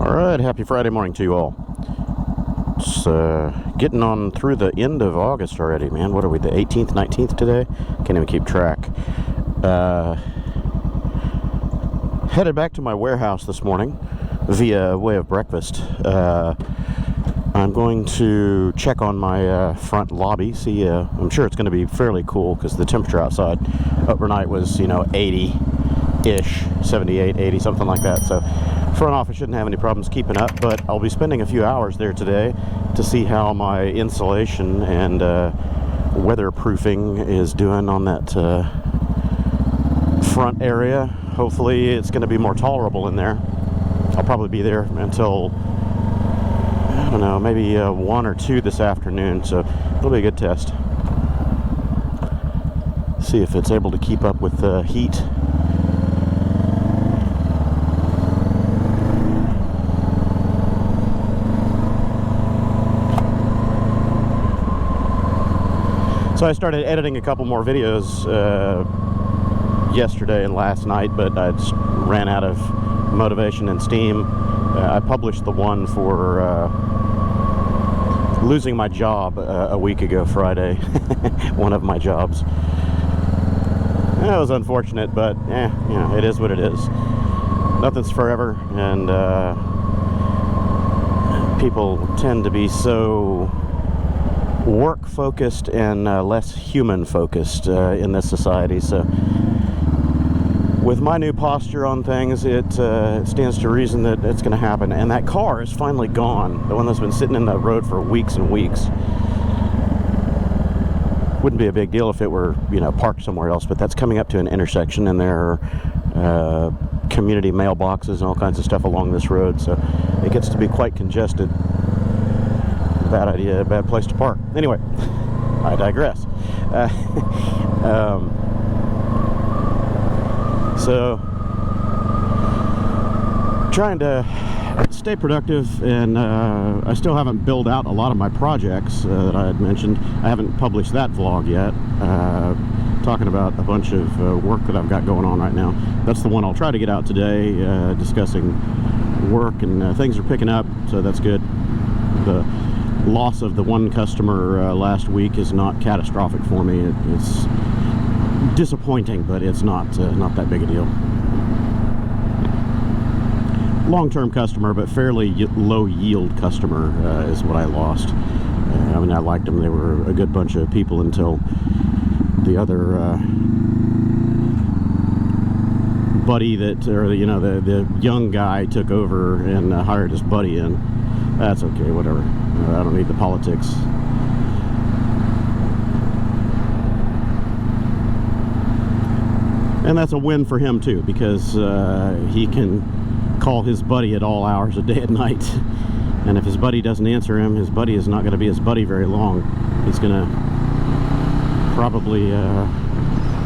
Alright, happy Friday morning to you all. It's getting on through the end of August already, man. What are we, the 18th, 19th today? Can't even keep track. Headed back to my warehouse this morning via way of breakfast. I'm going to check on my front lobby. See, I'm sure it's going to be fairly cool because the temperature outside overnight was, 80-ish, 78, 80, something like that. So front office shouldn't have any problems keeping up, but I'll be spending a few hours there today to see how my insulation and weatherproofing is doing on that front area. Hopefully it's going to be more tolerable in there. I'll probably be there until, I don't know, maybe 1 or 2 this afternoon, so it'll be a good test. See if it's able to keep up with the heat. So I started editing a couple more videos yesterday and last night, but I just ran out of motivation and steam. I published the one for losing my job a week ago Friday, one of my jobs. That was unfortunate, but it is what it is. Nothing's forever, and people tend to be so work focused and less human focused in this society. So with my new posture on things, it stands to reason that it's going to happen. And that car is finally gone, the one that's been sitting in the road for weeks and weeks. Wouldn't be a big deal if it were parked somewhere else, but that's coming up to an intersection, and there are community mailboxes and all kinds of stuff along this road, so it gets to be quite congested. Bad idea, bad place to park. Anyway, I digress. So, trying to stay productive, and I still haven't built out a lot of my projects that I had mentioned. I haven't published that vlog yet, talking about a bunch of work that I've got going on right now. That's the one I'll try to get out today, discussing work, and things are picking up, so that's good. The loss of the one customer last week is not catastrophic for me. It's disappointing, but it's not that big a deal. Long-term customer, but fairly low yield customer is what I lost. I mean, I liked them. They were a good bunch of people until the other buddy that, or the young guy took over and hired his buddy in. That's okay, whatever. I don't need the politics. And that's a win for him too, because he can call his buddy at all hours of day and night. And if his buddy doesn't answer him, his buddy is not going to be his buddy very long. He's going to probably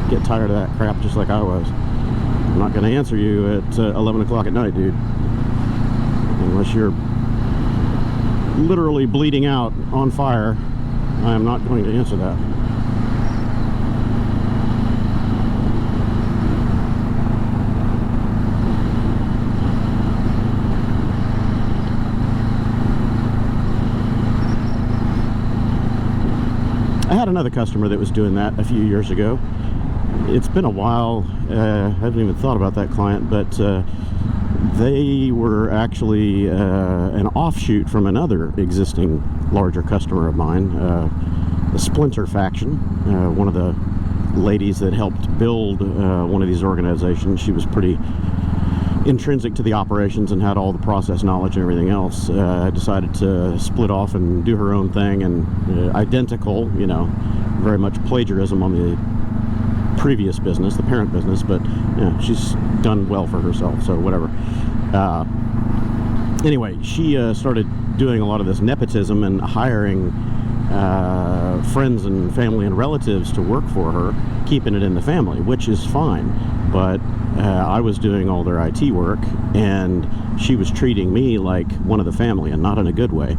get tired of that crap just like I was. I'm not going to answer you at 11 o'clock at night, dude. Unless you're literally bleeding out on fire, I am not going to answer that. I had another customer that was doing that a few years ago. It's been a while. I haven't even thought about that client, but they were actually an offshoot from another existing larger customer of mine, the Splinter Faction. One of the ladies that helped build one of these organizations, she was pretty intrinsic to the operations and had all the process knowledge and everything else. Decided to split off and do her own thing, and identical, very much plagiarism on the previous business, the parent business, but she's done well for herself, so whatever. Anyway, she started doing a lot of this nepotism and hiring friends and family and relatives to work for her, keeping it in the family, which is fine, but I was doing all their IT work, and she was treating me like one of the family, and not in a good way.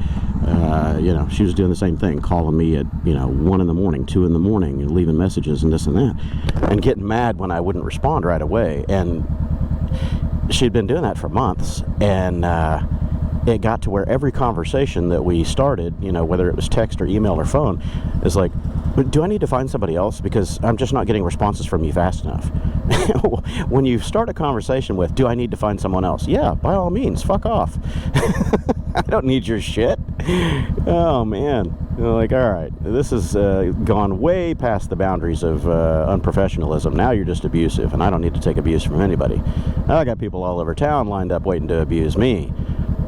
She was doing the same thing, calling me at 1 in the morning, 2 in the morning, and leaving messages and this and that, and getting mad when I wouldn't respond right away. And she'd been doing that for months, and it got to where every conversation that we started, you know, whether it was text or email or phone, is like, do I need to find somebody else? Because I'm just not getting responses from you fast enough. When you start a conversation with, do I need to find someone else? Yeah, by all means, fuck off. I don't need your shit. Oh, man. Like, all right, this has gone way past the boundaries of unprofessionalism. Now you're just abusive, and I don't need to take abuse from anybody. I got people all over town lined up waiting to abuse me,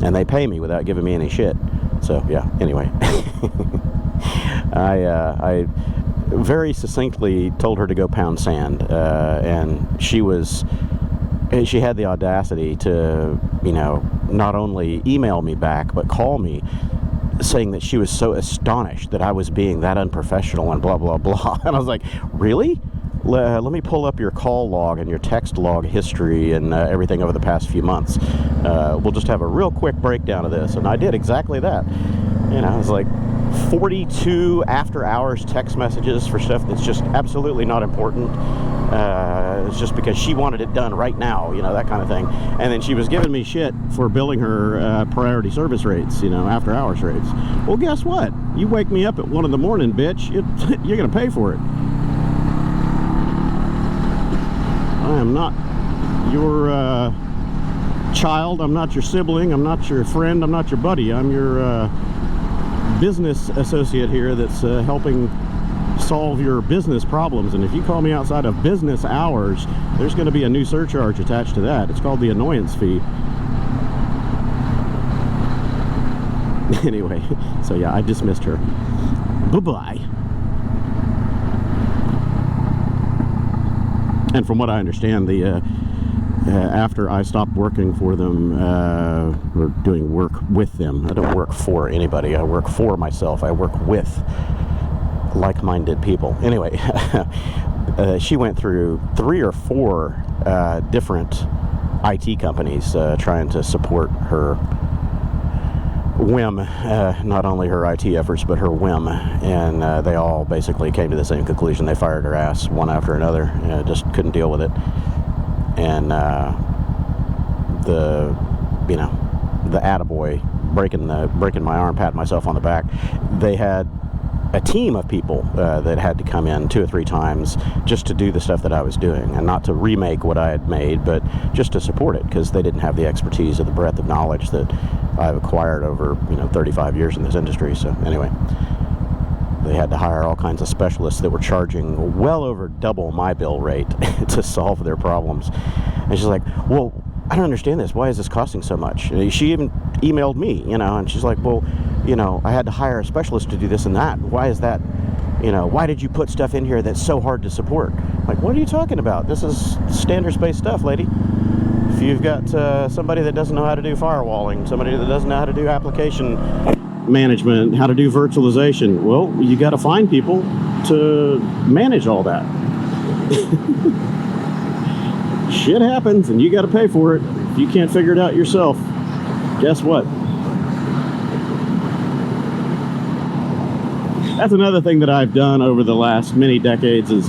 and they pay me without giving me any shit. So, yeah, anyway. I very succinctly told her to go pound sand, and she had the audacity to, you know, not only email me back, but call me, saying that she was so astonished that I was being that unprofessional and blah, blah, blah. And I was like, really? Let me pull up your call log and your text log history and everything over the past few months. We'll just have a real quick breakdown of this. And I did exactly that. You know, it was like 42 after hours text messages for stuff that's just absolutely not important. It's just because she wanted it done right now, you know, that kind of thing. And then she was giving me shit for billing her priority service rates, you know, after hours rates. Well, guess what? You wake me up at 1 in the morning, bitch, you're gonna pay for it. I am not your child, I'm not your sibling, I'm not your friend, I'm not your buddy, I'm your business associate here that's helping solve your business problems. And if you call me outside of business hours, there's going to be a new surcharge attached to that. It's called the annoyance fee. Anyway, so yeah, I dismissed her. Bye-bye. And from what I understand, the after I stopped working for them, or doing work with them, I don't work for anybody, I work for myself, I work with like-minded people. Anyway, she went through 3 or 4 different IT companies trying to support her whim, not only her IT efforts, but her whim, and they all basically came to the same conclusion. They fired her ass one after another, just couldn't deal with it. And the attaboy breaking my arm, patting myself on the back, they had a team of people that had to come in 2 or 3 times just to do the stuff that I was doing, and not to remake what I had made, but just to support it, because they didn't have the expertise or the breadth of knowledge that I've acquired over 35 years in this industry. So anyway, they had to hire all kinds of specialists that were charging well over double my bill rate to solve their problems. And she's like, well, I don't understand this. Why is this costing so much? And she even emailed me, and she's like, well, I had to hire a specialist to do this and that. Why is that? Why did you put stuff in here that's so hard to support? Like, what are you talking about? This is standards-based stuff, lady. If you've got somebody that doesn't know how to do firewalling, somebody that doesn't know how to do application management, how to do virtualization, well, you got to find people to manage all that. Shit happens, and you got to pay for it. If you can't figure it out yourself, guess what? That's another thing that I've done over the last many decades is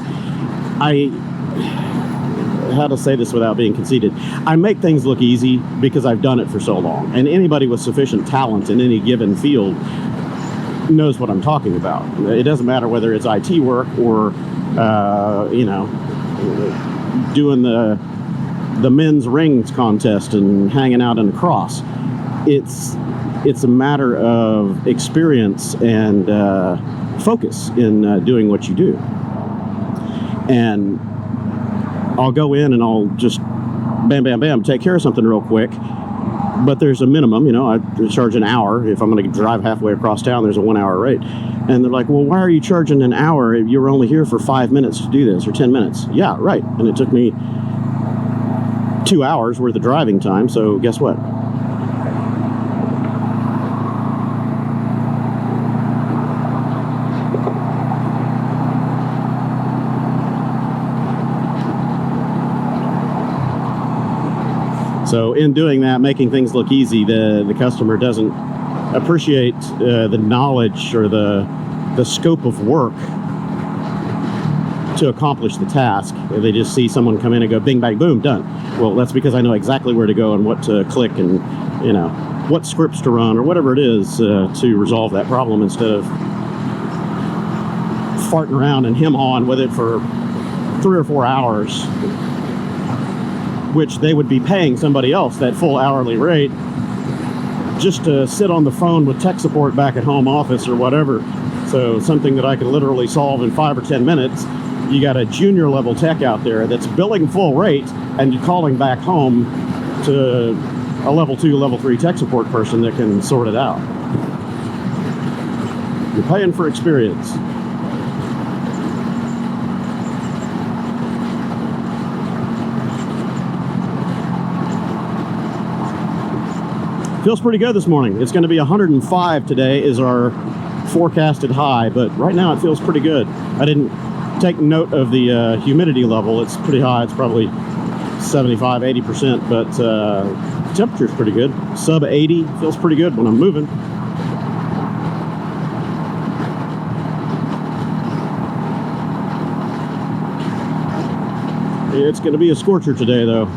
how to say this without being conceited, I make things look easy because I've done it for so long. And anybody with sufficient talent in any given field knows what I'm talking about. It doesn't matter whether it's IT work or, doing the men's rings contest and hanging out in a cross. It's a matter of experience and focus in doing what you do. And I'll go in and I'll just bam, bam, bam, take care of something real quick. But there's a minimum, I charge an hour. If I'm going to drive halfway across town, there's a 1-hour rate. And they're like, well, why are you charging an hour if you were only here for 5 minutes to do this, or 10 minutes? Yeah, right. And it took me 2 hours worth of driving time, so guess what? So in doing that, making things look easy, the customer doesn't appreciate the knowledge or the scope of work to accomplish the task. They just see someone come in and go bing, bang, boom, done. Well, that's because I know exactly where to go and what to click and, what scripts to run or whatever it is to resolve that problem, instead of farting around and hem-hawing with it for 3 or 4 hours, which they would be paying somebody else that full hourly rate just to sit on the phone with tech support back at home office or whatever. So something that I could literally solve in 5 or 10 minutes, you got a junior level tech out there that's billing full rate and you're calling back home to a level 2, level 3 tech support person that can sort it out. You're paying for experience. Feels pretty good this morning. It's going to be 105 today is our forecasted high, but right now it feels pretty good. I didn't take note of the humidity level. It's pretty high. It's probably 75–80%, but the temperature's pretty good. Sub 80 feels pretty good when I'm moving. It's going to be a scorcher today, though.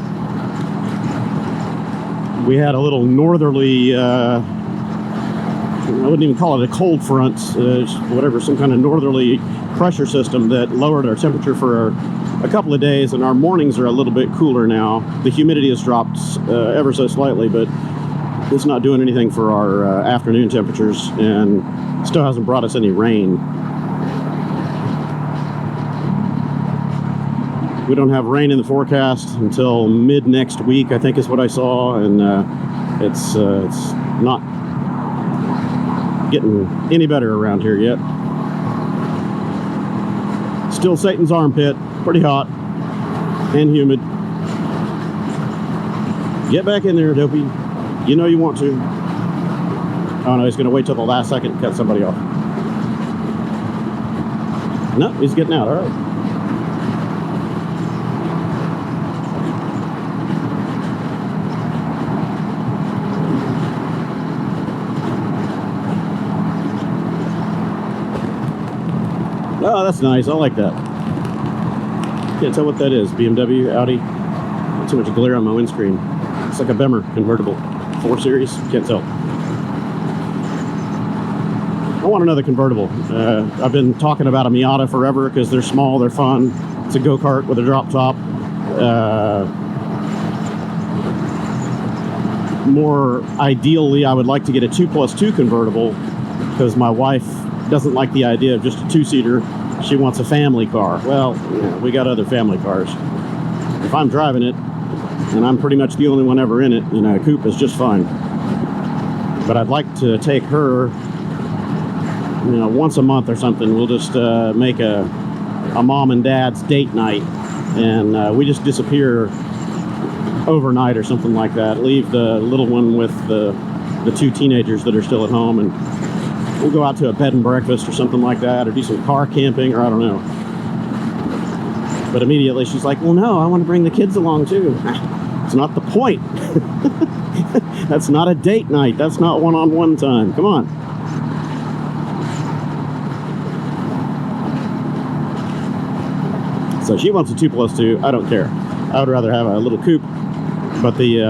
We had a little northerly, I wouldn't even call it a cold front, whatever, some kind of northerly pressure system that lowered our temperature for a couple of days, and our mornings are a little bit cooler now. The humidity has dropped ever so slightly, but it's not doing anything for our afternoon temperatures, and still hasn't brought us any rain. We don't have rain in the forecast until mid next week, I think is what I saw, and it's not getting any better around here yet. Still Satan's armpit, pretty hot and humid. Get back in there, Dopey. You know you want to. Oh no, he's going to wait till the last second to cut somebody off. No, he's getting out, all right. Oh, that's nice. I like that. Can't tell what that is. BMW, Audi. Not too much glare on my windscreen. It's like a Bemmer convertible. 4 Series. Can't tell. I want another convertible. I've been talking about a Miata forever because they're small, they're fun. It's a go-kart with a drop top. More ideally, I would like to get a 2+2 convertible because my wife doesn't like the idea of just a 2-seater. She wants a family car. Well, yeah, we got other family cars. If I'm driving it, and I'm pretty much the only one ever in it, you know, a coupe is just fine. But I'd like to take her, you know, once a month or something. We'll just make a mom and dad's date night, and we just disappear overnight or something like that. Leave the little one with the 2 teenagers that are still at home, and we'll go out to a bed and breakfast or something like that, or do some car camping, or I don't know. But immediately she's like, well, no, I want to bring the kids along too. It's not the point. That's not a date night. That's not one-on-one time. Come on. So she wants a 2+2. I don't care. I would rather have a little coupe. But the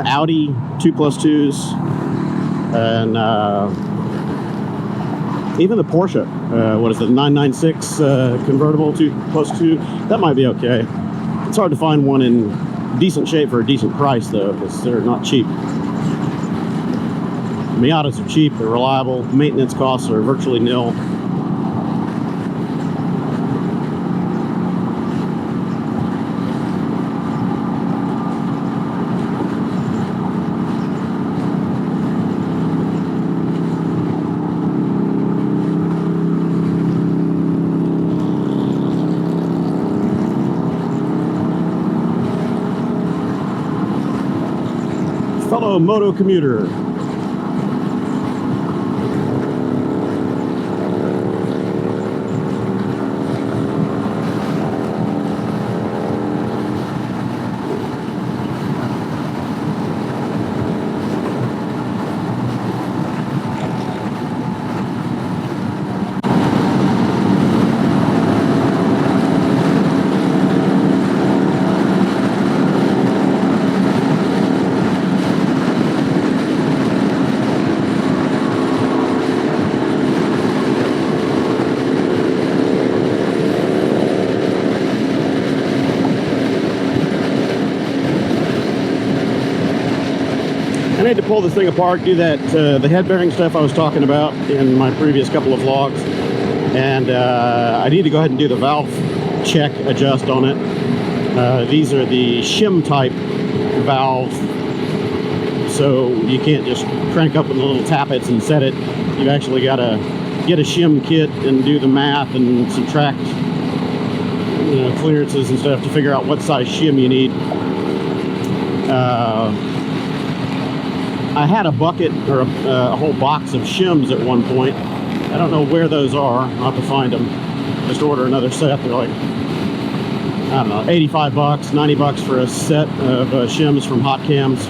Audi 2+2s and even the Porsche, what is it, 996 convertible 2+2, that might be okay. It's hard to find one in decent shape for a decent price though, because they're not cheap. Miatas are cheap, they're reliable, maintenance costs are virtually nil. Fellow moto-commuter. need to pull this thing apart, do that the head bearing stuff I was talking about in my previous couple of vlogs, and I need to go ahead and do the valve check adjust on it. These are the shim type valves, so you can't just crank up with the little tappets and set it. You've actually got to get a shim kit and do the math and subtract, you know, clearances and stuff to figure out what size shim you need. I had a bucket or a whole box of shims at one point. I don't know where those are. I'll have to find them. Just order another set. They're like, I don't know, 85 bucks, 90 bucks for a set of shims from Hot Cams.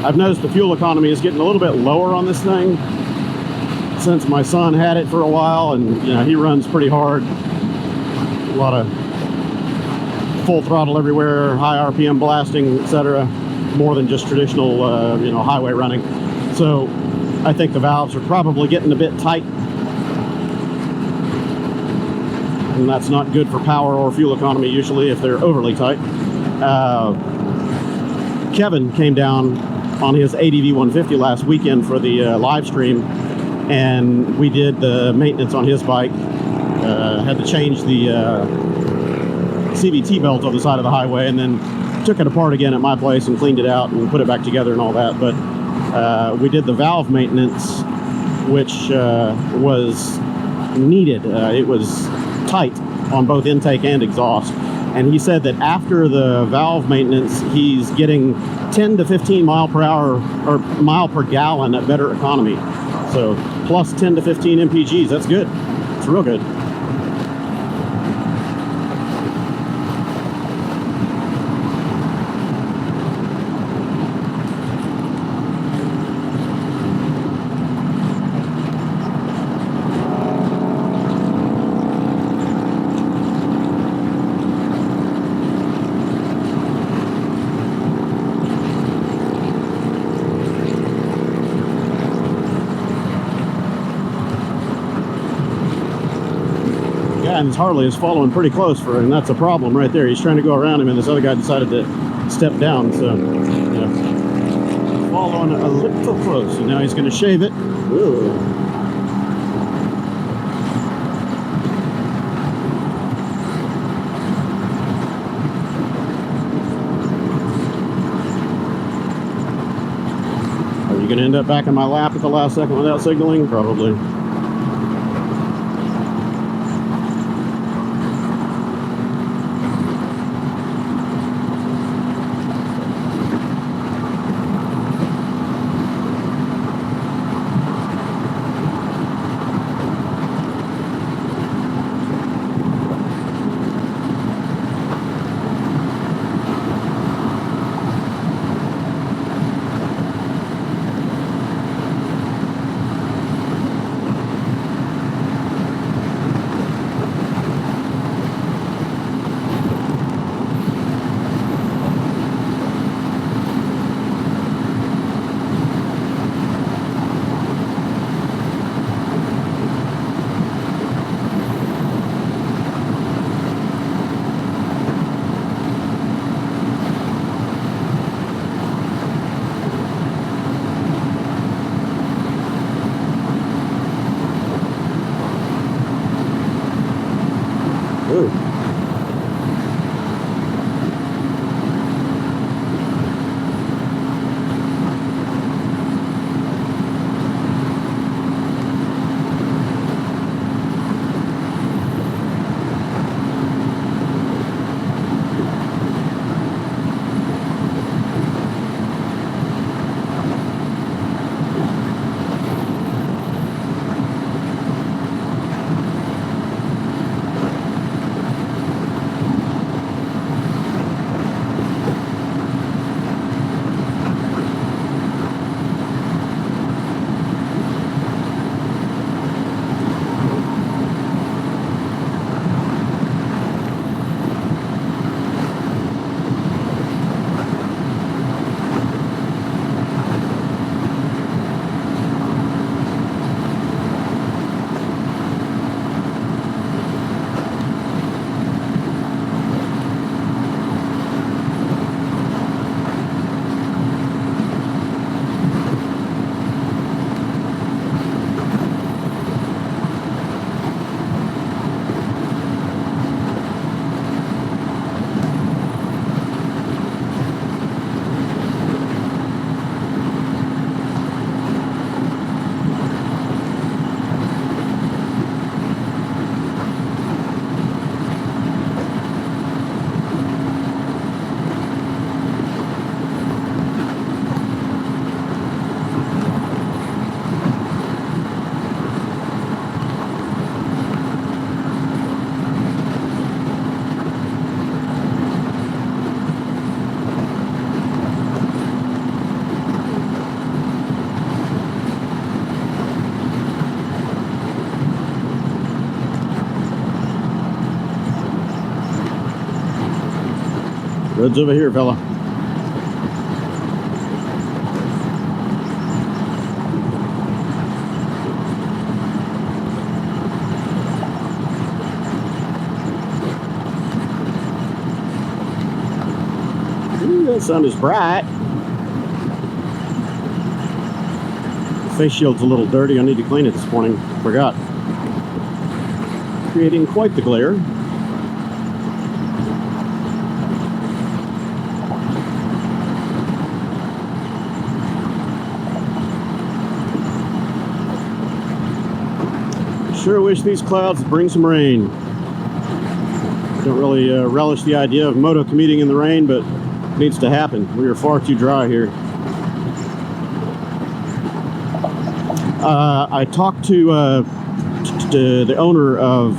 I've noticed the fuel economy is getting a little bit lower on this thing since my son had it for a while, and you know, he runs pretty hard. A lot of full throttle everywhere, high RPM blasting, etc. More than just traditional, you know, highway running. So I think the valves are probably getting a bit tight, and that's not good for power or fuel economy usually if they're overly tight. Kevin came down on his ADV 150 last weekend for the live stream, and we did the maintenance on his bike. Had to change the CVT belt on the side of the highway, and then took it apart again at my place and cleaned it out and put it back together and all that. But we did the valve maintenance, which was needed. It was tight on both intake and exhaust. And he said that after the valve maintenance, he's getting 10 to 15 mile per hour or mile per gallon at better economy. So plus 10 to 15 mpgs, that's good. It's real good. And his Harley is following pretty close for him, and that's a problem right there. He's trying to go around him, and this other guy decided to step down, so yeah, following a little close. And now he's going to shave it. Ooh. Are you going to end up back in my lap at the last second without signaling? Probably. Road's over here, fella. Ooh, that sun is bright. The face shield's a little dirty. I need to clean it this morning. Forgot. Creating quite the glare. Sure wish these clouds would bring some rain. Don't really relish the idea of moto-commuting in the rain, but it needs to happen. We are far too dry here. I talked to the owner of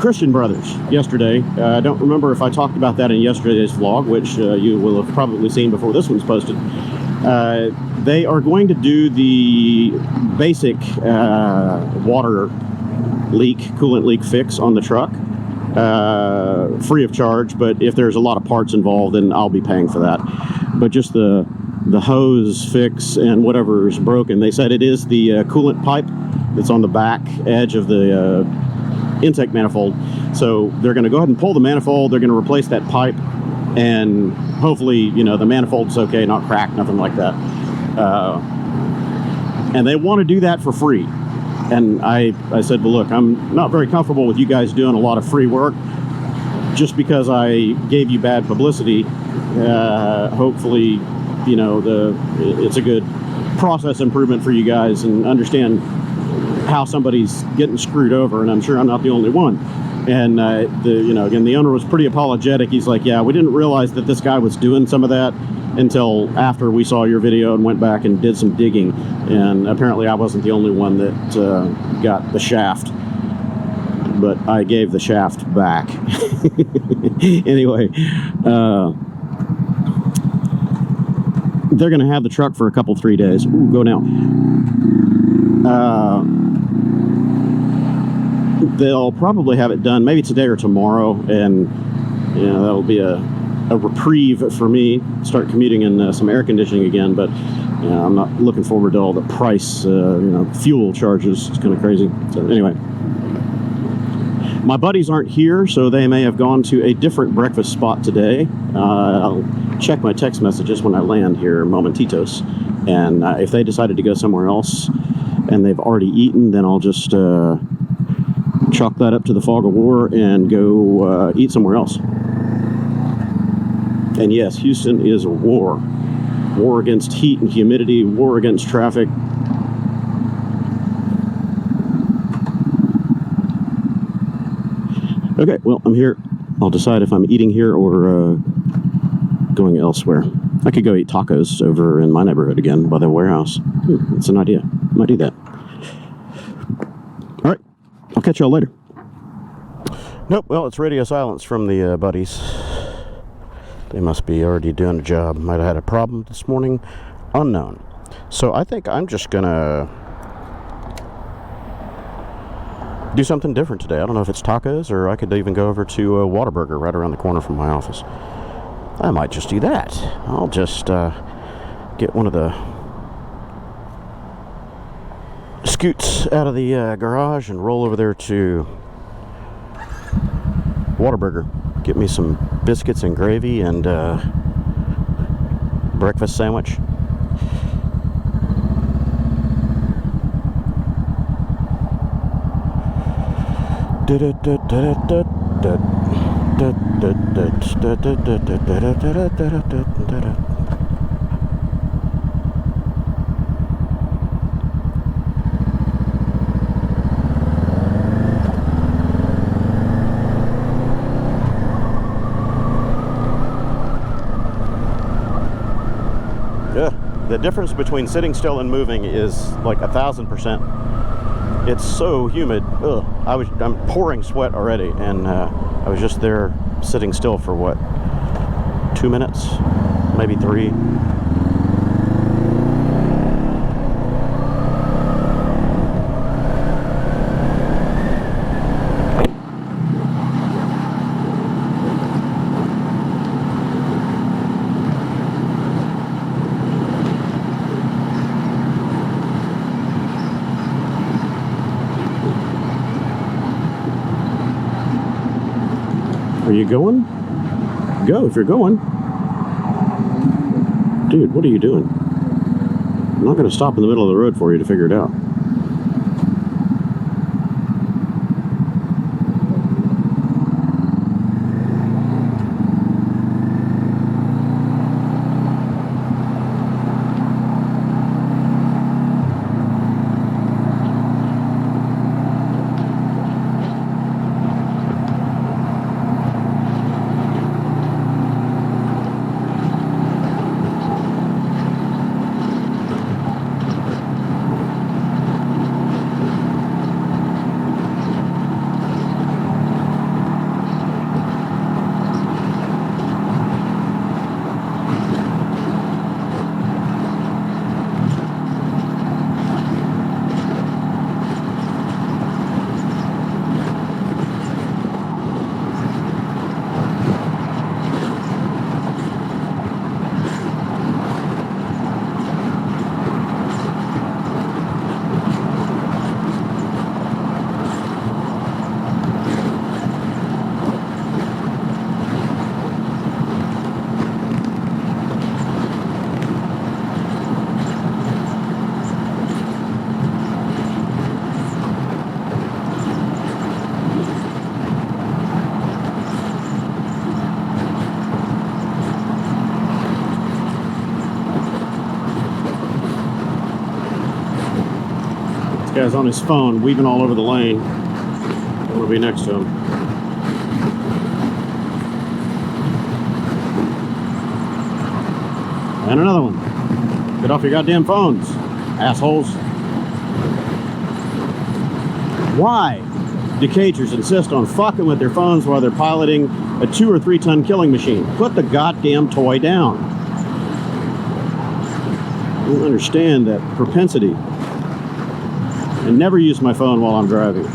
Christian Brothers yesterday. I don't remember if I talked about that in yesterday's vlog, which you will have probably seen before this one's posted. They are going to do the basic water leak, coolant leak fix on the truck, free of charge, but if there's a lot of parts involved, then I'll be paying for that. But just the hose fix and whatever is broken, they said it is the coolant pipe that's on the back edge of the intake manifold. So they're going to go ahead and pull the manifold, they're going to replace that pipe, and hopefully, you know, the manifold's okay, not cracked, nothing like that. And they want to do that for free. And I said, well, look, I'm not very comfortable with you guys doing a lot of free work just because I gave you bad publicity. Hopefully, you know, it's a good process improvement for you guys and understand how somebody's getting screwed over, and I'm sure I'm not the only one. And you know, again, the owner was pretty apologetic. He's like, yeah, we didn't realize that this guy was doing some of that until after we saw your video and went back and did some digging. And apparently I wasn't the only one that got the shaft, but I gave the shaft back. Anyway, they're gonna have the truck for a couple, 3 days. Ooh, go now. They'll probably have it done maybe today or tomorrow, and you know, that'll be a reprieve for me. Start commuting in some air conditioning again, but you know, I'm not looking forward to all the price, you know, fuel charges. It's kind of crazy. So anyway, my buddies aren't here, so they may have gone to a different breakfast spot today. I'll check my text messages when I land here momentitos, and if they decided to go somewhere else and they've already eaten, then I'll just chalk that up to the fog of war and go eat somewhere else. And yes, Houston is a war. War against heat and humidity, war against traffic. Okay, well, I'm here. I'll decide if I'm eating here or going elsewhere. I could go eat tacos over in my neighborhood again by the warehouse. That's an idea. I might do that. All right, I'll catch y'all later. Nope, well, it's radio silence from the buddies. They must be already doing a job. Might have had a problem this morning. Unknown. So I think I'm just gonna do something different today. I don't know if it's tacos, or I could even go over to Whataburger right around the corner from my office. I might just do that. I'll just get one of the scoots out of the garage and roll over there to Whataburger. Get me some biscuits and gravy and breakfast sandwich. The difference between sitting still and moving is like 1,000%. It's so humid. Ugh. I'm pouring sweat already, and I was just there sitting still for what, 2 minutes, maybe 3. you going? Go if you're going. Dude, what are you doing? I'm not going to stop in the middle of the road for you to figure it out. Guy's on his phone, weaving all over the lane. I want to be next to him. And another one. Get off your goddamn phones, assholes. Why do cagers insist on fucking with their phones while they're piloting a 2 or 3 ton killing machine? Put the goddamn toy down. I don't understand that propensity. And never use my phone while I'm driving.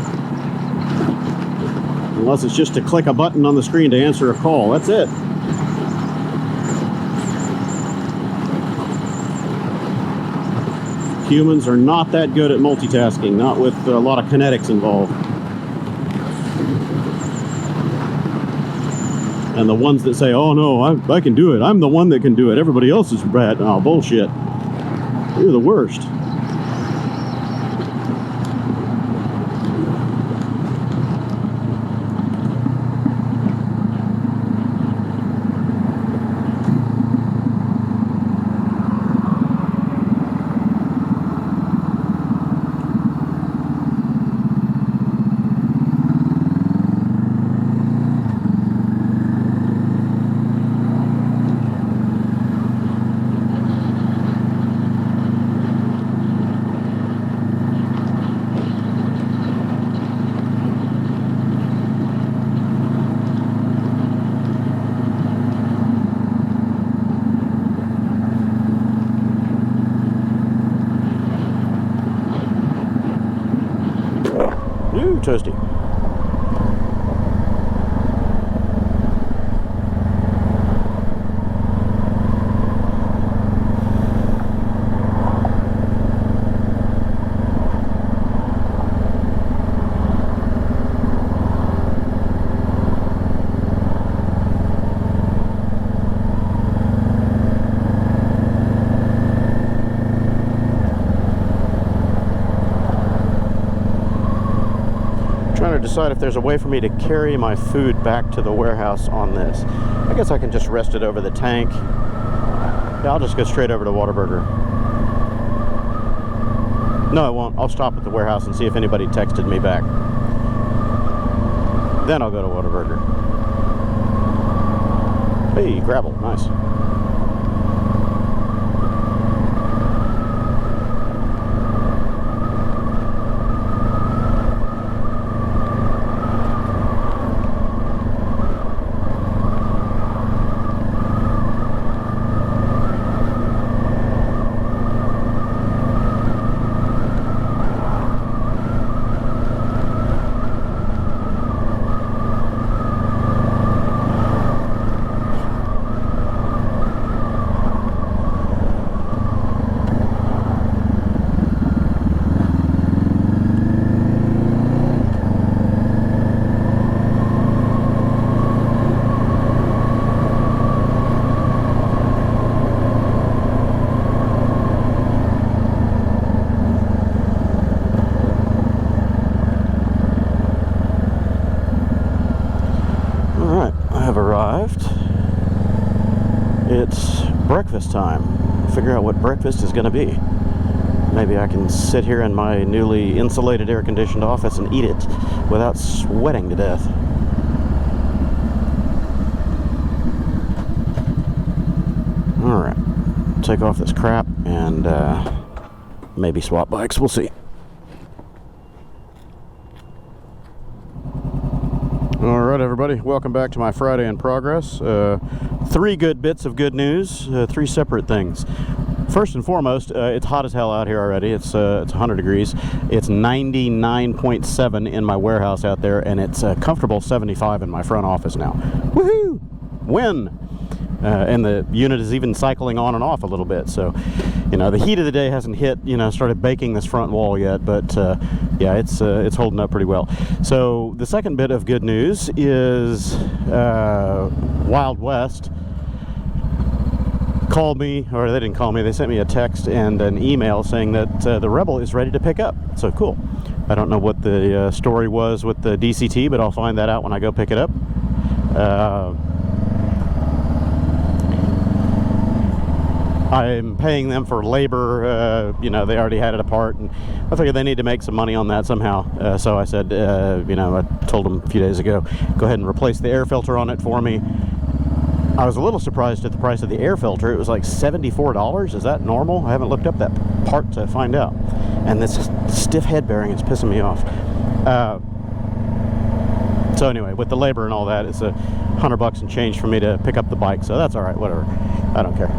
Unless it's just to click a button on the screen to answer a call. That's it. Humans are not that good at multitasking, not with a lot of kinetics involved. And the ones that say, oh no, I can do it. I'm the one that can do it. Everybody else is bad. Oh, bullshit. You're the worst. Ooh, toasty. To decide if there's a way for me to carry my food back to the warehouse on this. I guess I can just rest it over the tank. Yeah, I'll just go straight over to Whataburger. No, I won't. I'll stop at the warehouse and see if anybody texted me back. Then I'll go to Whataburger. Hey, gravel. Nice. it's breakfast time. Figure out what breakfast is going to be. Maybe I can sit here in my newly insulated, air-conditioned office and eat it without sweating to death. Alright, take off this crap and maybe swap bikes. We'll see. Alright, everybody, welcome back to my Friday in progress. 3 good bits of good news, 3 separate things. First and foremost, it's hot as hell out here already. It's 100 degrees. It's 99.7 in my warehouse out there, and it's a comfortable 75 in my front office now. Woohoo! Win! And the unit is even cycling on and off a little bit. So, you know, the heat of the day hasn't hit, started baking this front wall yet, but yeah, it's holding up pretty well. So the second bit of good news is Wild West called me, or they didn't call me, they sent me a text and an email saying that the Rebel is ready to pick up. So cool. I don't know what the story was with the DCT, but I'll find that out when I go pick it up. I'm paying them for labor. They already had it apart, and I figured they need to make some money on that somehow. So I said, I told them a few days ago, go ahead and replace the air filter on it for me. I was a little surprised at the price of the air filter. It was like $74. Is that normal? I haven't looked up that part to find out. And this stiff head bearing is pissing me off. So anyway, with the labor and all that, it's $100 and change for me to pick up the bike. So that's all right, whatever. I don't care.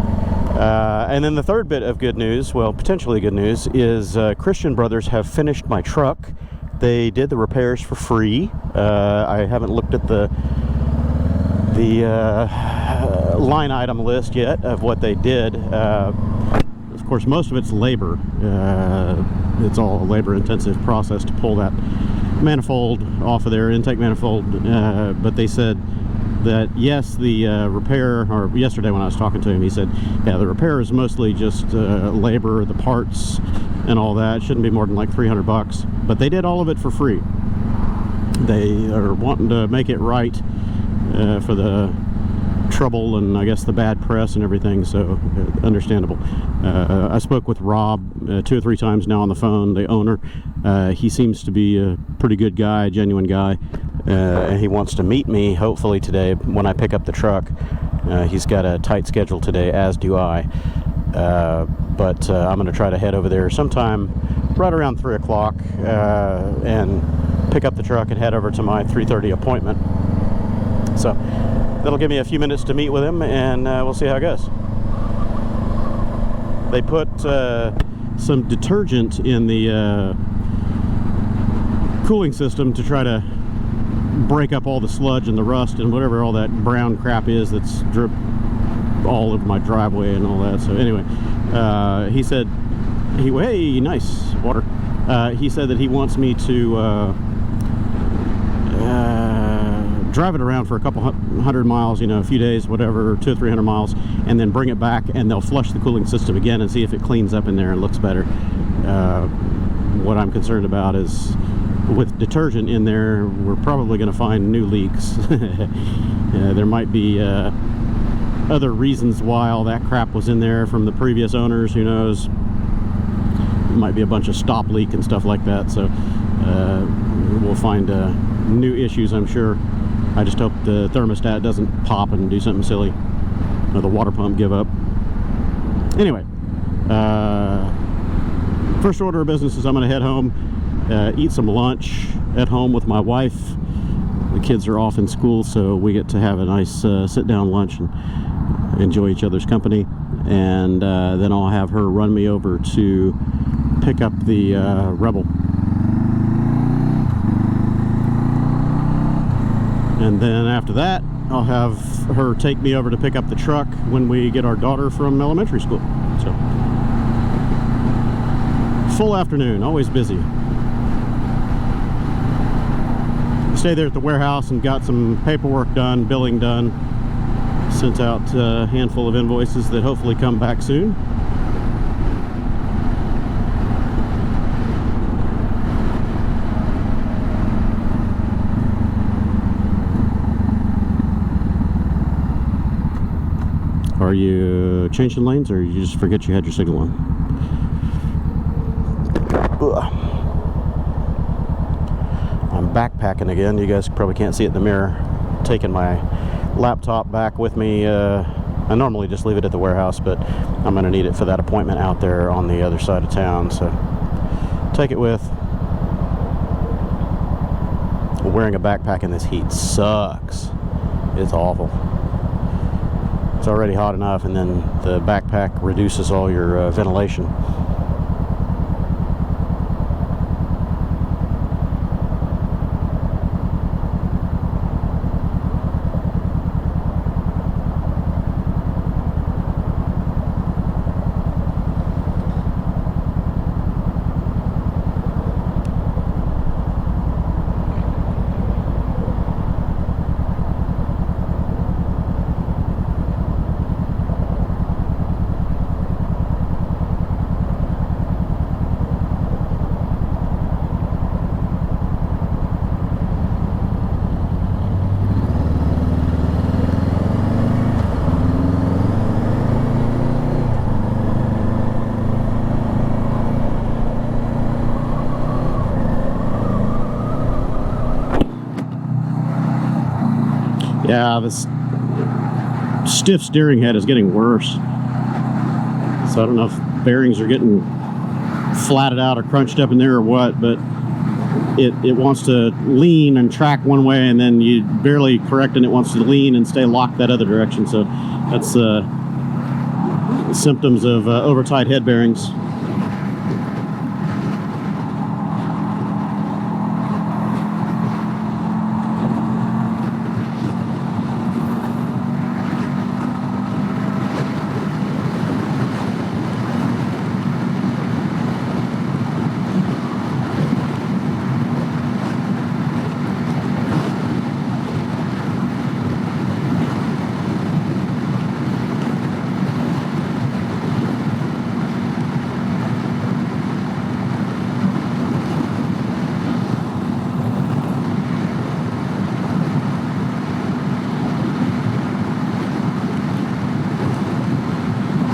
And then the third bit of good news, well, potentially good news, is Christian Brothers have finished my truck. They did the repairs for free. I haven't looked at the line item list yet of what they did. Of course, most of it's labor. It's all a labor-intensive process to pull that manifold off of their intake manifold. But they said that yes, the repair, or yesterday when I was talking to him, he said, yeah, the repair is mostly just labor, the parts and all that. It shouldn't be more than like $300, but they did all of it for free. They are wanting to make it right for the trouble and I guess the bad press and everything, so understandable. I spoke with Rob 2 or 3 times now on the phone, the owner. He seems to be a pretty good guy, genuine guy, and he wants to meet me hopefully today when I pick up the truck. He's got a tight schedule today, as do I, but I'm going to try to head over there sometime right around 3 o'clock and pick up the truck and head over to my 3:30 appointment. So that'll give me a few minutes to meet with him, and we'll see how it goes. They put some detergent in the cooling system to try to break up all the sludge and the rust and whatever all that brown crap is that's dripped all over my driveway and all that. So anyway, he said, hey, nice water. He said that he wants me to drive it around for a couple hundred miles, a few days, whatever, 200 or 300 miles, and then bring it back, and they'll flush the cooling system again and see if it cleans up in there and looks better. What I'm concerned about is with detergent in there, we're probably going to find new leaks. There might be other reasons why all that crap was in there from the previous owners, who knows. It might be a bunch of stop leak and stuff like that, so we'll find new issues, I'm sure. I just hope the thermostat doesn't pop and do something silly, or the water pump give up. Anyway, first order of business is I'm going to head home, eat some lunch at home with my wife. The kids are off in school, so we get to have a nice sit-down lunch and enjoy each other's company. And then I'll have her run me over to pick up the Rebel. And then after that, I'll have her take me over to pick up the truck when we get our daughter from elementary school. So, full afternoon, always busy. Stayed there at the warehouse and got some paperwork done, billing done. Sent out a handful of invoices that hopefully come back soon. Are you changing lanes, or you just forget you had your signal on? Ugh. I'm backpacking again. You guys probably can't see it in the mirror. Taking my laptop back with me. I normally just leave it at the warehouse, but I'm going to need it for that appointment out there on the other side of town, so take it with. Wearing a backpack in this heat sucks. It's awful. It's already hot enough, and then the backpack reduces all your ventilation. Yeah, this stiff steering head is getting worse. So I don't know if bearings are getting flatted out or crunched up in there or what, but it wants to lean and track one way, and then you barely correct, and it wants to lean and stay locked that other direction. So that's symptoms of over-tight head bearings.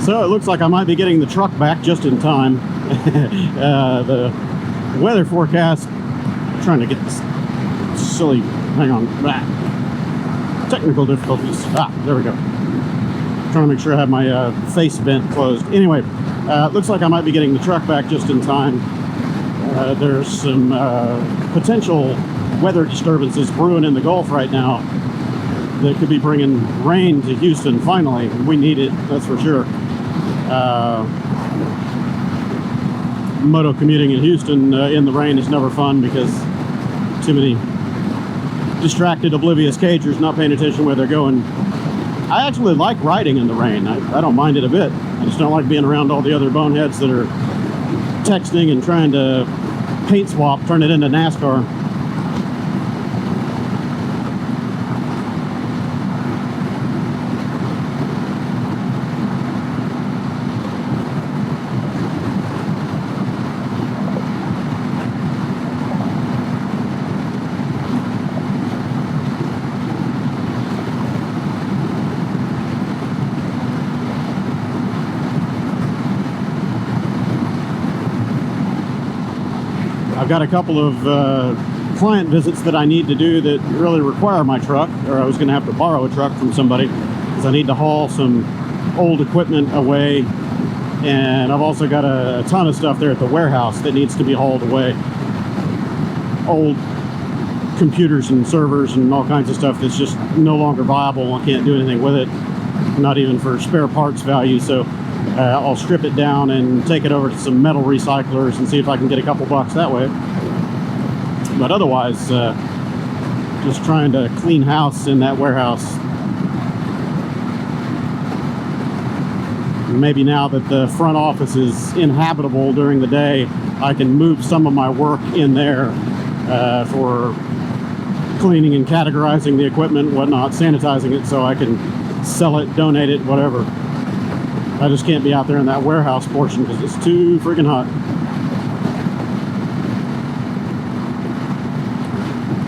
So it looks like I might be getting the truck back just in time. The weather forecast, I'm trying to get this silly, hang on, technical difficulties. There we go. Trying to make sure I have my face vent closed. Anyway, looks like I might be getting the truck back just in time. There's some potential weather disturbances brewing in the Gulf right now that could be bringing rain to Houston finally. We need it, that's for sure. Moto-commuting in Houston in the rain is never fun because too many distracted, oblivious cagers not paying attention where they're going. I actually like riding in the rain. I don't mind it a bit. I just don't like being around all the other boneheads that are texting and trying to paint swap, turn it into NASCAR. I've got a couple of client visits that I need to do that really require my truck, or I was going to have to borrow a truck from somebody because I need to haul some old equipment away, and I've also got a ton of stuff there at the warehouse that needs to be hauled away. Old computers and servers and all kinds of stuff that's just no longer viable. I can't do anything with it, not even for spare parts value. So I'll strip it down and take it over to some metal recyclers and see if I can get a couple bucks that way. But otherwise, just trying to clean house in that warehouse. Maybe now that the front office is inhabitable during the day, I can move some of my work in there for cleaning and categorizing the equipment and whatnot, sanitizing it so I can sell it, donate it, whatever. I just can't be out there in that warehouse portion because it's too freaking hot.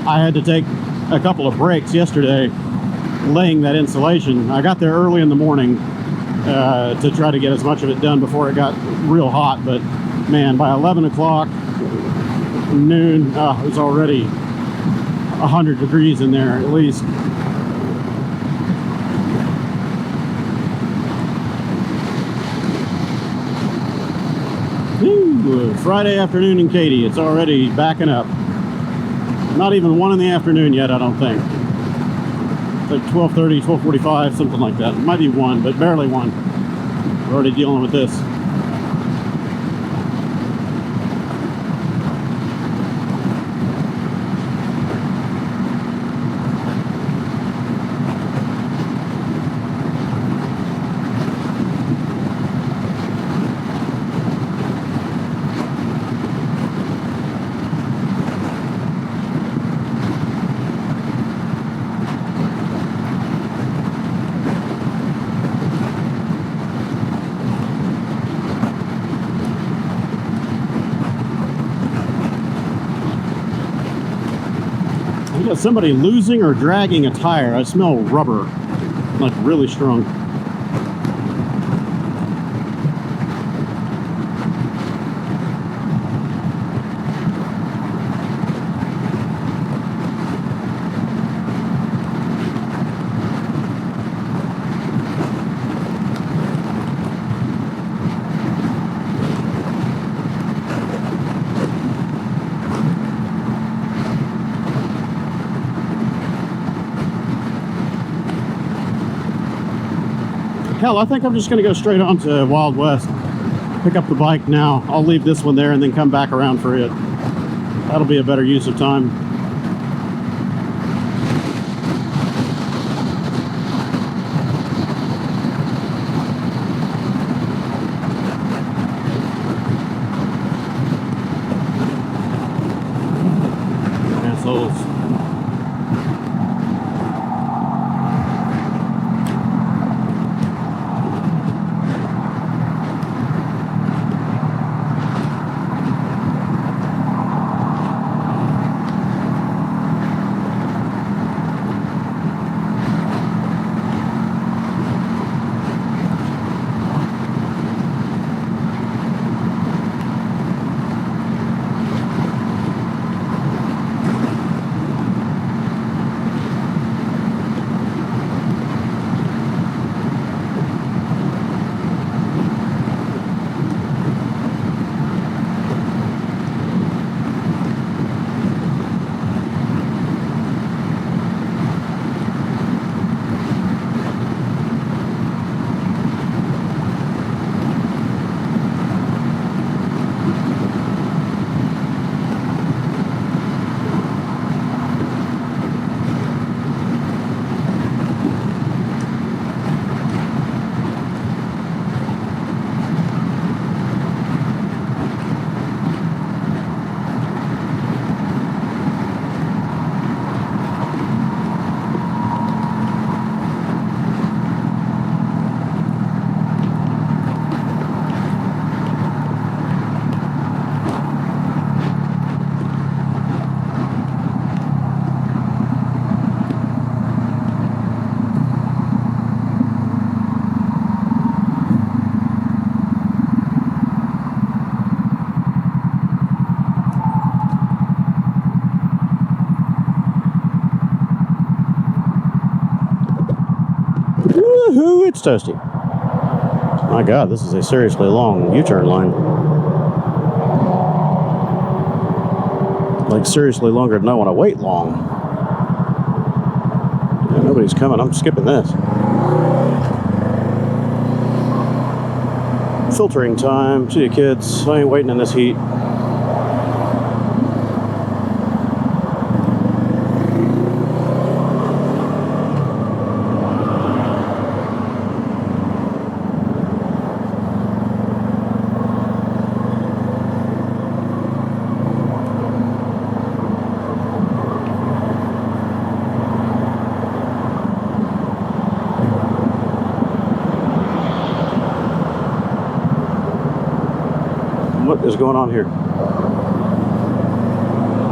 I had to take a couple of breaks yesterday laying that insulation. I got there early in the morning, to try to get as much of it done before it got real hot. But man, by 11 o'clock, noon, it was already 100 degrees in there at least. Ooh, Friday afternoon in Katy, it's already backing up. Not even 1 in the afternoon yet, I don't think. It's like 12:30, 12:45, something like that. It might be 1, but barely 1. We're already dealing with this. I got somebody losing or dragging a tire. I smell rubber, like really strong. Hell, I think I'm just going to go straight on to Wild West. Pick up the bike now. I'll leave this one there and then come back around for it. That'll be a better use of time. Assholes. Woohoo, it's toasty. My God, this is a seriously long U-turn line. Like seriously longer than I want to wait long. Yeah, nobody's coming, I'm skipping this. Filtering time, see you kids, I ain't waiting in this heat. What is going on here?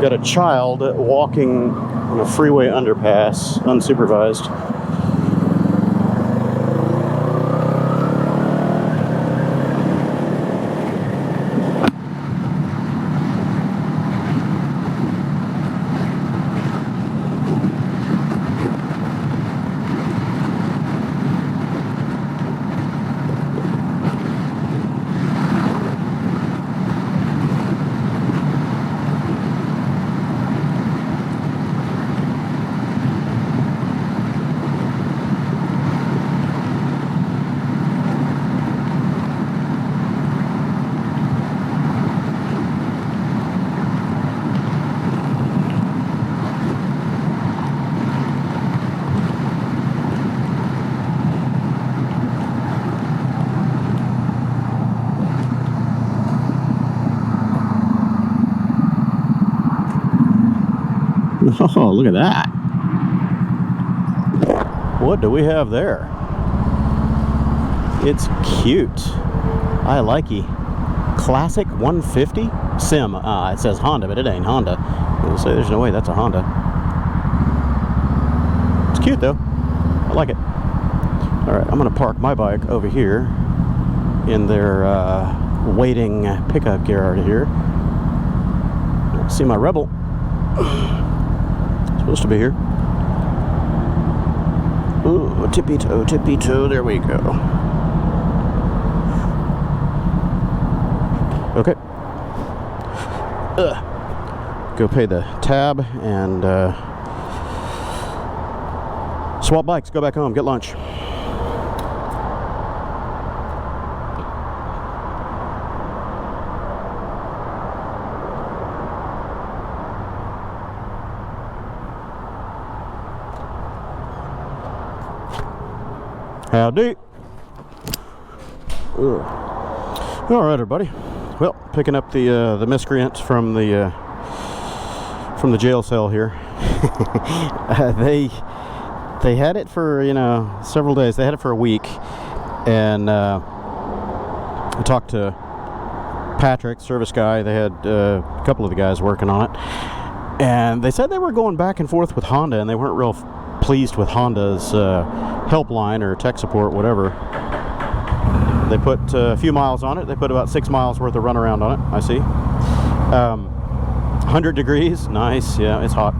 Got a child walking on a freeway underpass, unsupervised. Oh, look at that. What do we have there? It's cute. I likey. Classic 150 Sim. It says Honda, but it ain't Honda. I'll say there's no way that's a Honda. It's cute though. I like it. All right, I'm gonna park my bike over here in their waiting pickup garage here. See my Rebel. Supposed to be here. Ooh, tippy toe, there we go. Okay. Go pay the tab and swap bikes, go back home, get lunch. Howdy. All right, everybody. Well, picking up the miscreant from the jail cell here. They had it for several days. They had it for a week, and I talked to Patrick, service guy. They had a couple of the guys working on it, and they said they were going back and forth with Honda, and they weren't real pleased with Honda's helpline or tech support, whatever. They put a few miles on it. They put about 6 miles worth of runaround on it. I see. 100 degrees. Nice. Yeah, it's hot.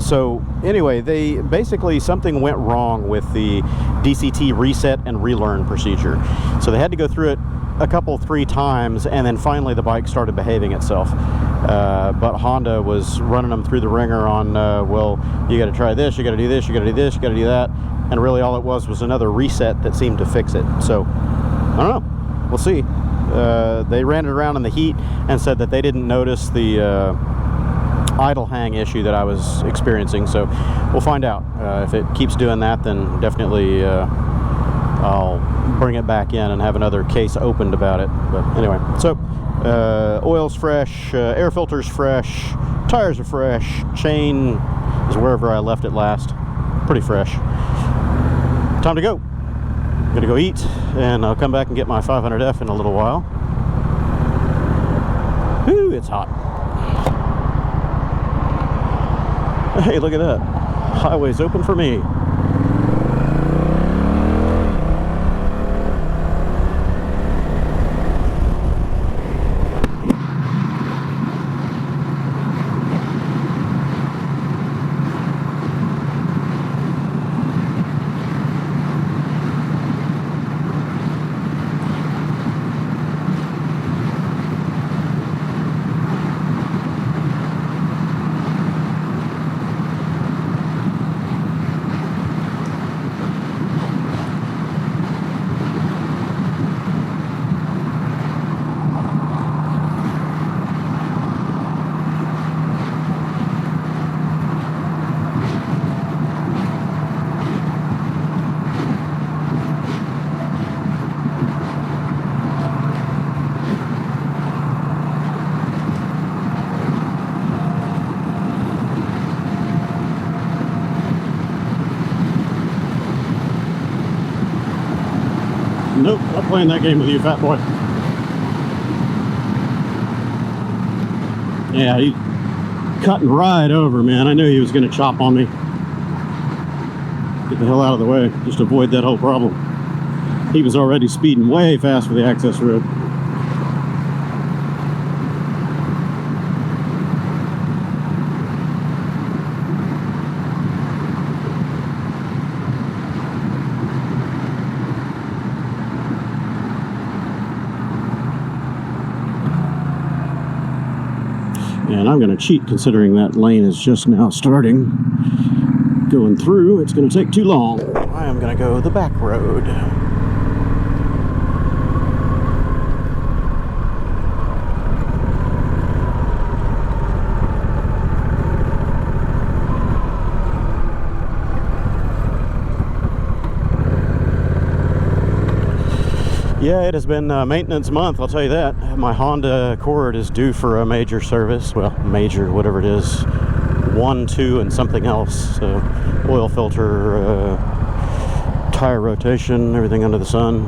So anyway, they basically, something went wrong with the DCT reset and relearn procedure. So they had to go through it a couple, 3 times, and then finally the bike started behaving itself. But Honda was running them through the ringer on, well, you got to try this, you got to do this, you got to do this, you got to do that. And really all it was another reset that seemed to fix it. So, I don't know. We'll see. They ran it around in the heat and said that they didn't notice the idle hang issue that I was experiencing. So, we'll find out. If it keeps doing that, then definitely I'll bring it back in and have another case opened about it. But anyway, so oil's fresh, air filter's fresh, tires are fresh, chain is wherever I left it last. Pretty fresh. Time to go. I'm gonna go eat, and I'll come back and get my 500F in a little while. Whew, it's hot. Hey, look at that. Highway's open for me. Nope, not playing that game with you, fat boy. Yeah, he cutting right over, man. I knew he was going to chop on me. Get the hell out of the way, just avoid that whole problem. He was already speeding way fast for the access road. And I'm going to cheat, considering that lane is just now starting. Going through, it's going to take too long. I am going to go the back road. Yeah, it has been maintenance month, I'll tell you that. My Honda Accord is due for a major service. Well, major, whatever it is. 1, 2, and something else. So, oil filter, tire rotation, everything under the sun.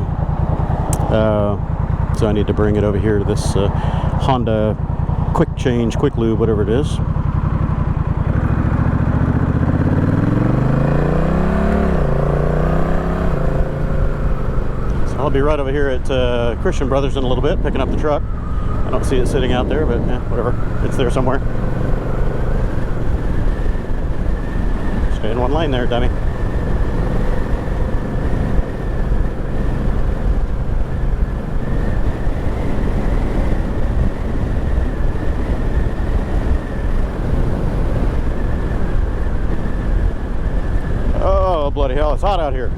So I need to bring it over here to this Honda quick change, quick lube, whatever it is. I'll be right over here at Christian Brothers in a little bit, picking up the truck. I don't see it sitting out there, but whatever. It's there somewhere. Stay in one lane there, dummy. Oh, bloody hell, it's hot out here.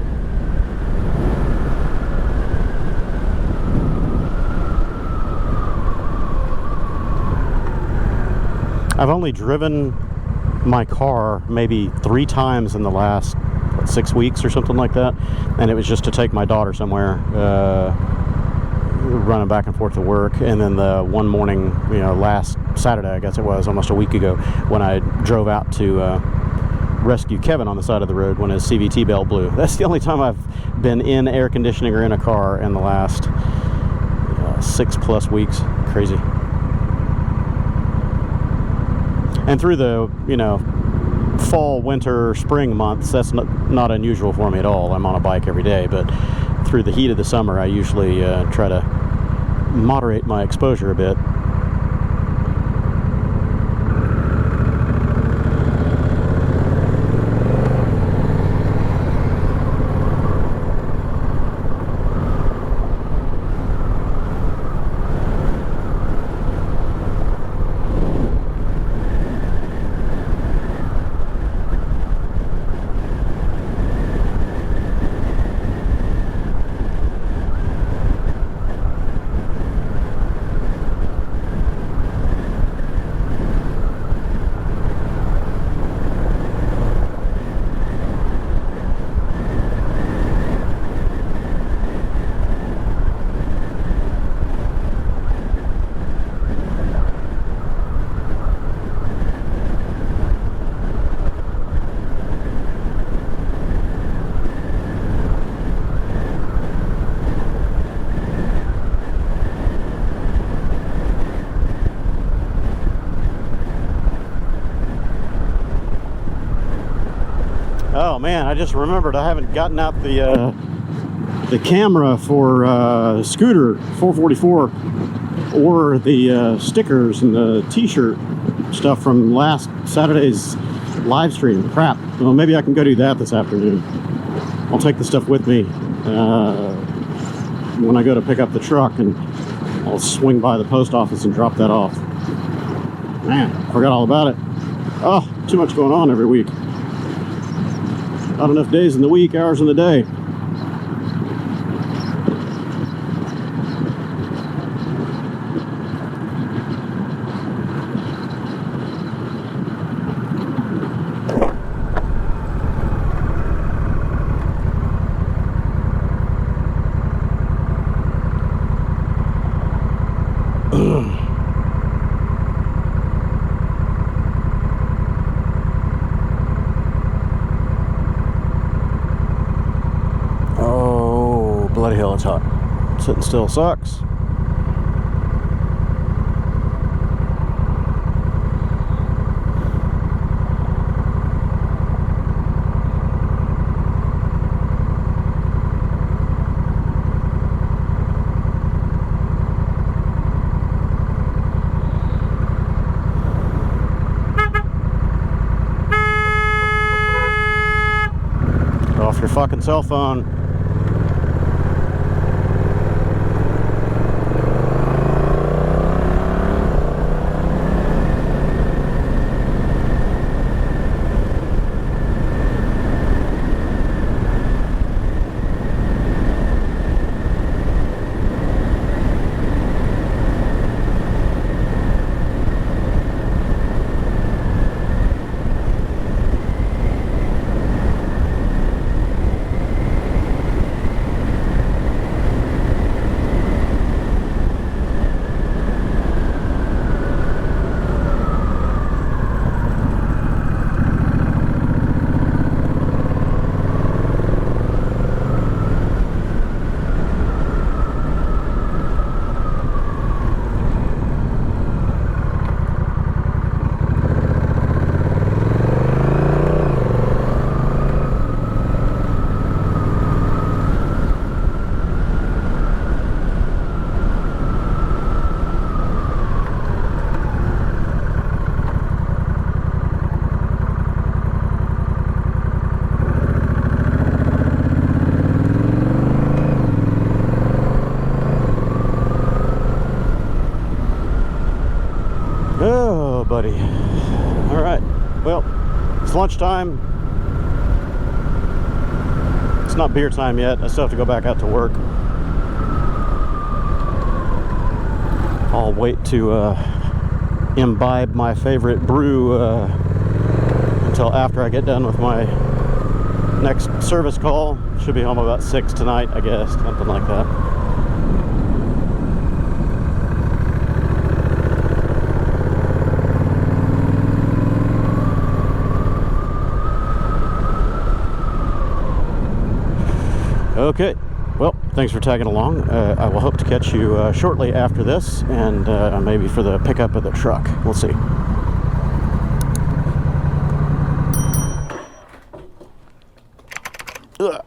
I've only driven my car maybe 3 times in the last 6 weeks or something like that, and it was just to take my daughter somewhere, running back and forth to work. And then the one morning, last Saturday, I guess it was, almost a week ago, when I drove out to rescue Kevin on the side of the road when his CVT bell blew. That's the only time I've been in air conditioning or in a car in the last 6+ weeks. Crazy. And through the, fall, winter, spring months, that's not unusual for me at all. I'm on a bike every day, but through the heat of the summer, I usually try to moderate my exposure a bit. Oh man, I just remembered I haven't gotten out the camera for Scooter 444 or the stickers and the t-shirt stuff from last Saturday's live stream. Crap. Well, maybe I can go do that this afternoon. I'll take the stuff with me when I go to pick up the truck, and I'll swing by the post office and drop that off. Man, forgot all about it. Oh, too much going on every week. Not enough days in the week, hours in the day. Bloody hell, it's hot. Sitting still sucks. Get off your fucking cell phone. buddy. All right. Well, it's lunchtime. It's not beer time yet. I still have to go back out to work. I'll wait to imbibe my favorite brew until after I get done with my next service call. Should be home about 6 tonight, I guess, something like that. Okay, well, thanks for tagging along. I will hope to catch you shortly after this, and maybe for the pickup of the truck. We'll see. Ugh.